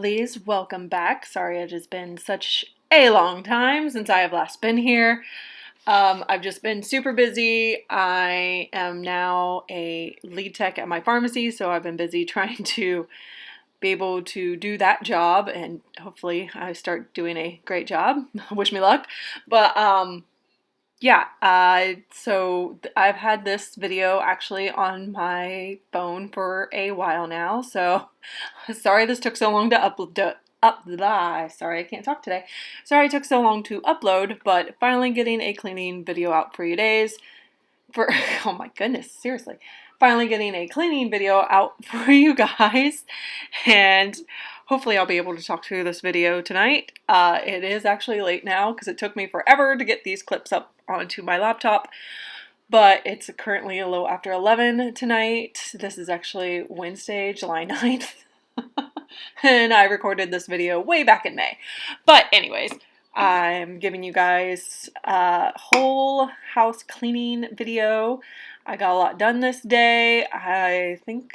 lovelies, welcome back. Sorry it has been such a long time since I have last been here. I've just been super busy. I am now a lead tech at my pharmacy, so I've been busy trying to be able to do that job, and hopefully I start doing a great job. Wish me luck. But so I've had this video actually on my phone for a while now, so sorry this took so long to upload. Sorry, I can't talk today. Sorry it took so long to upload, but finally getting a cleaning video out for you guys. Oh my goodness, seriously. Finally getting a cleaning video out for you guys, and hopefully I'll be able to talk through this video tonight. It is actually late now because it took me forever to get these clips up onto my laptop, but it's currently a little after 11 tonight. This is actually Wednesday, July 9th, and I recorded this video way back in May. But anyways, I'm giving you guys a whole house cleaning video. I got a lot done this day. I think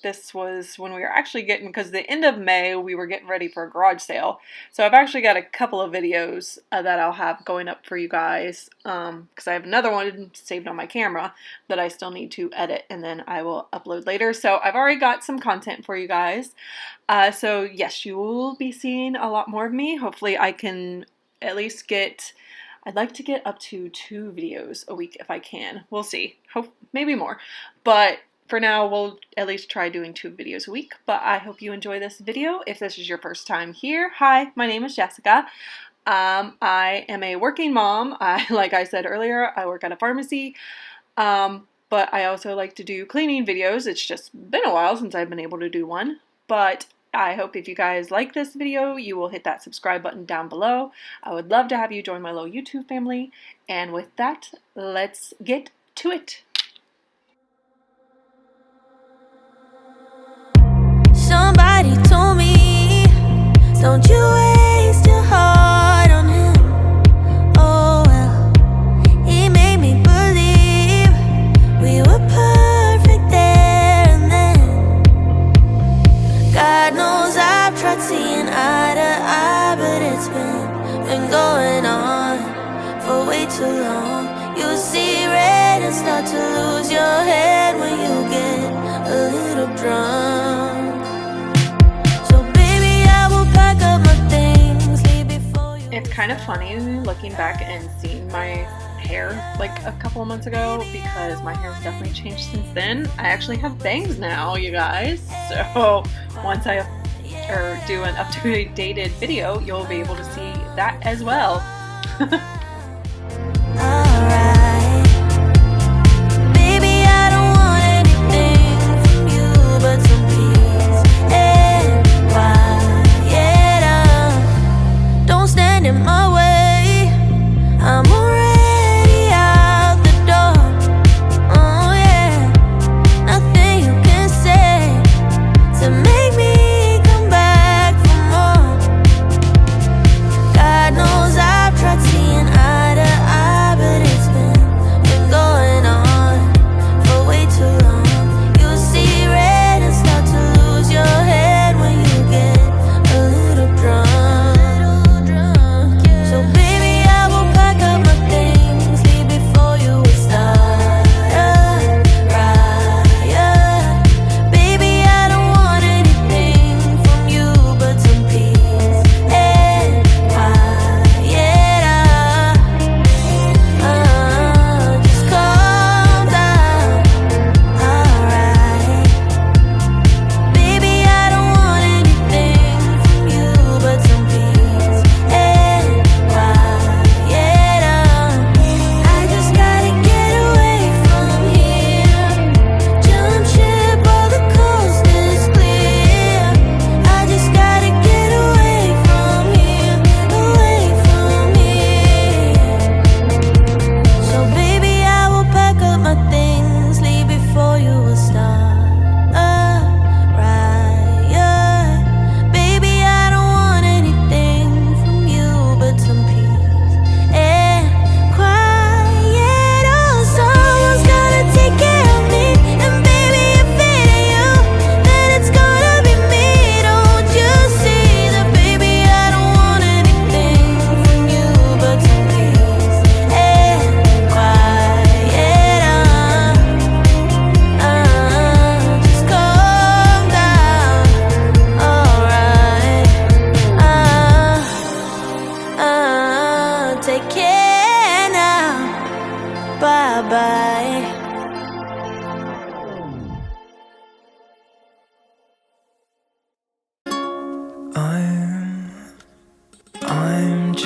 this was when we were actually getting, because the end of May we were getting ready for a garage sale. So I've actually got a couple of videos that I'll have going up for you guys, because I have another one saved on my camera that I still need to edit and then I will upload later. So I've already got some content for you guys. So yes, you will be seeing a lot more of me. Hopefully I can at least I'd like to get up to 2 videos a week if I can. We'll see. Hope maybe more. But for now, we'll at least try doing 2 videos a week. But I hope you enjoy this video. If this is your first time here, hi, my name is Jessica. I am a working mom. Like I said earlier, I work at a pharmacy. But I also like to do cleaning videos. It's just been a while since I've been able to do one. But I hope if you guys like this video, you will hit that subscribe button down below. I would love to have you join my little YouTube family. And with that, let's get to it. Somebody told me, don't you waste your heart on him. Oh well, he made me believe we were perfect there and then. God knows I've tried seeing eye to eye, but it's been going on for way too long. You see red and start to lose your head when you get a little drunk. It's kind of funny looking back and seeing my hair like a couple of months ago, because my hair's definitely changed since then. I actually have bangs now, you guys. So once I do an up-to-date video, you'll be able to see that as well. God knows I've tried seeing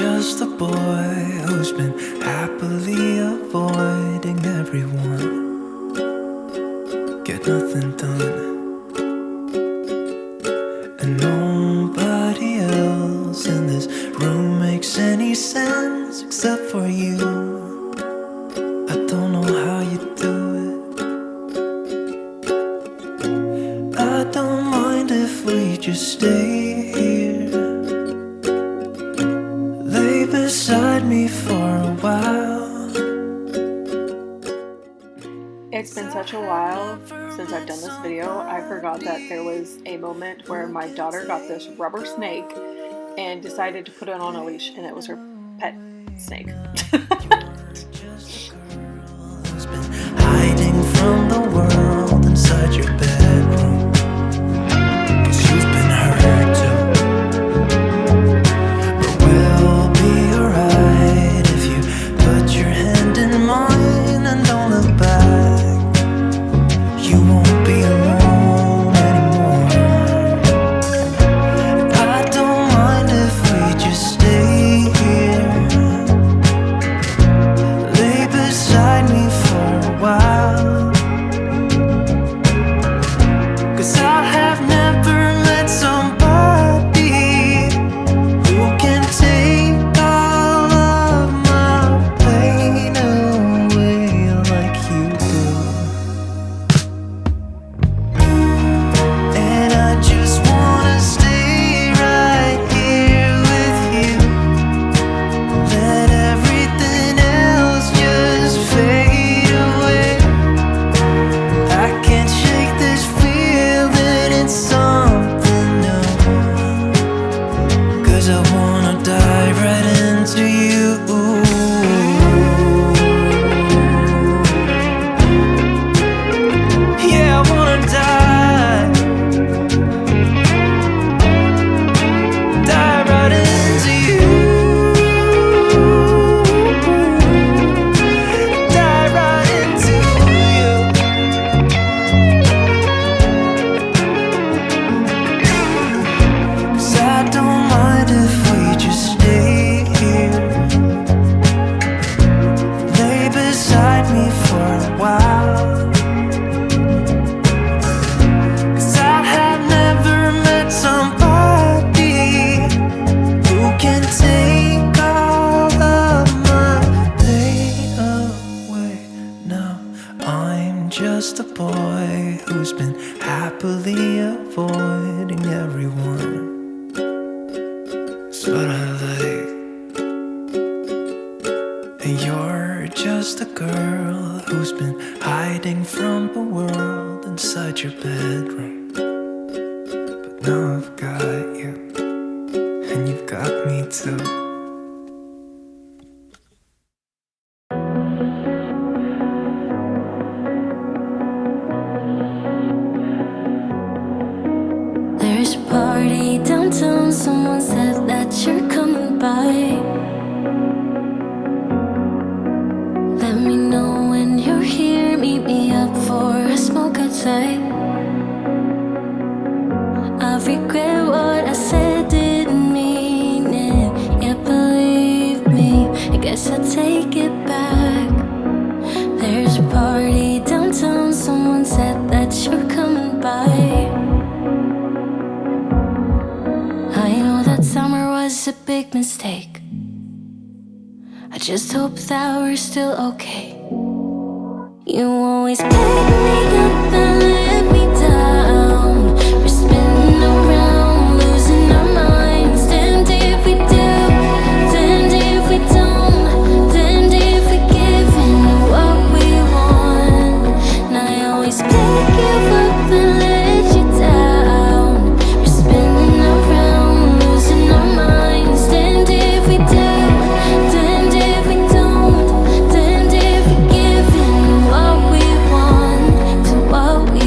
just a boy who's been happily avoiding everyone. Get nothing done. And nobody else in this room makes any sense except for you. I don't know how you do it. I don't mind if we just stay here, lay beside me for a while. It's been such a while since I've done this video. I forgot that there was a moment where my daughter got this rubber snake and decided to put it on a leash, and it was her pet snake. Who's been hiding from the world inside your bedroom? 'Cause you've been hurt too. But we'll be alright if you put your hand in mine and don't look back. You won't be alone anymore. I don't mind if we just stay here, lay beside me for a while. 'Cause I have never met somebody who can take all of my pain away like you do. And I just wanna stay right here with you. Let everything else just fade away. I can't shake this feeling, it's something new. 'Cause I wanna dive right into you. Yeah, I wanna dive right into you. Dive right into you. 'Cause I don't mind if we just stay here, lay beside me for a while. 'Cause I have never met somebody who can take all of my pain away. Now I'm just a boy who's been happily avoiding everyone. That's what I like. And you're just a girl who's been hiding from the world inside your bedroom. But now I've got you, and you've got me too. There's a party downtown, someone said that you're coming by. Let me know when you're here, meet me up for a smoke outside. I regret what I said, didn't mean it. Yeah, believe me, I guess I'll take it back. There's a party downtown, someone said that you're coming by. I know that summer was a big mistake. I just hope that we're still okay. You always pick me up and let me down. We're spinning around, losing our minds. Damned if we do, damned if we don't, damned if we give in to what we want. And I always pick you up and let you down. We're spinning around, losing our minds. Damned if we do, damned if we don't, damned if we give in to what we want, to what we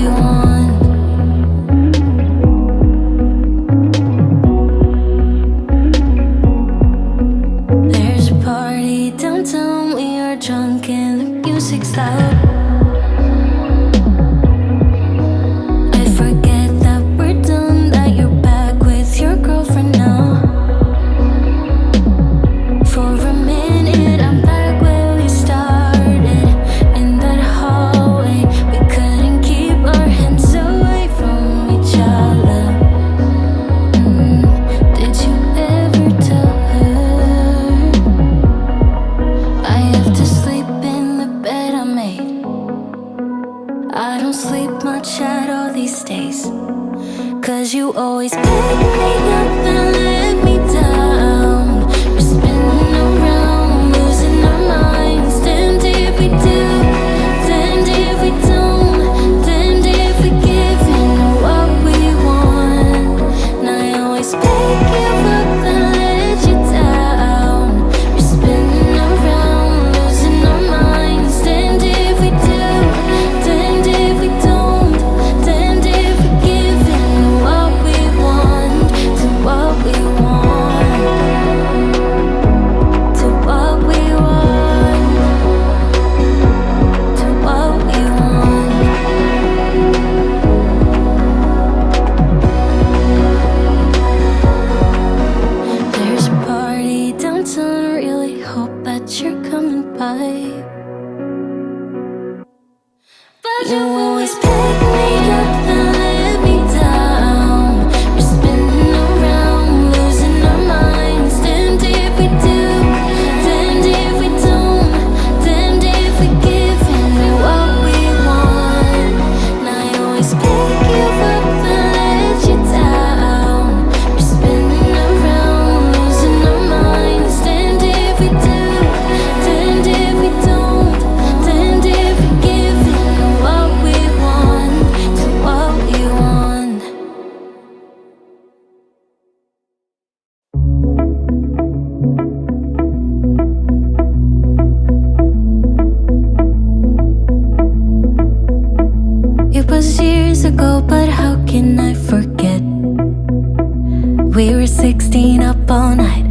staying up all night.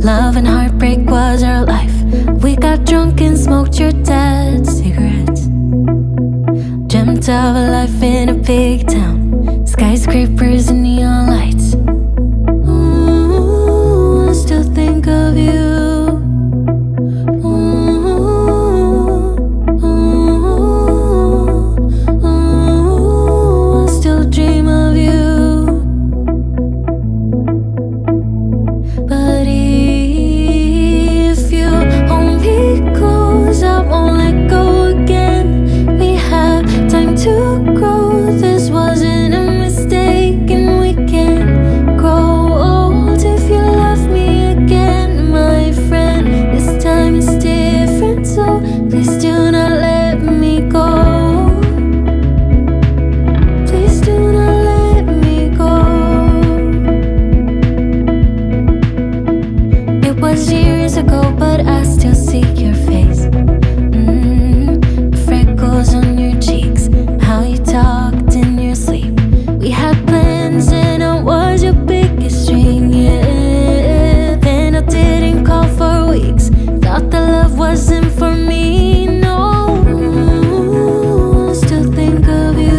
Love and heartbreak was our life. We got drunk and smoked your dad's cigarettes. Dreamt of a life in a big town, skyscrapers and neon lights. Ooh, I still think of you. Years ago, but I still see your face. The freckles on your cheeks, how you talked in your sleep. We had plans and I was your biggest string, yeah. Then I didn't call for weeks, thought the love wasn't for me, no. I still think of you.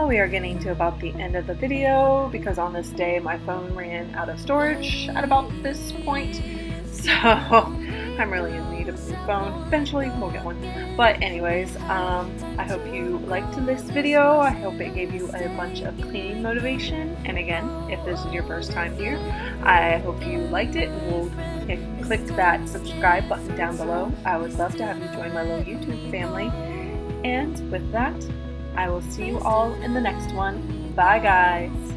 We are getting to about the end of the video because on this day my phone ran out of storage at about this point, so I'm really in need of a new phone. Eventually we'll get one, but anyways, I hope you liked this video. I hope it gave you a bunch of cleaning motivation, and again, if this is your first time here, I hope you liked it. We'll click that subscribe button down below. I would love to have you join my little YouTube family, and with that, I will see you all in the next one. Bye guys!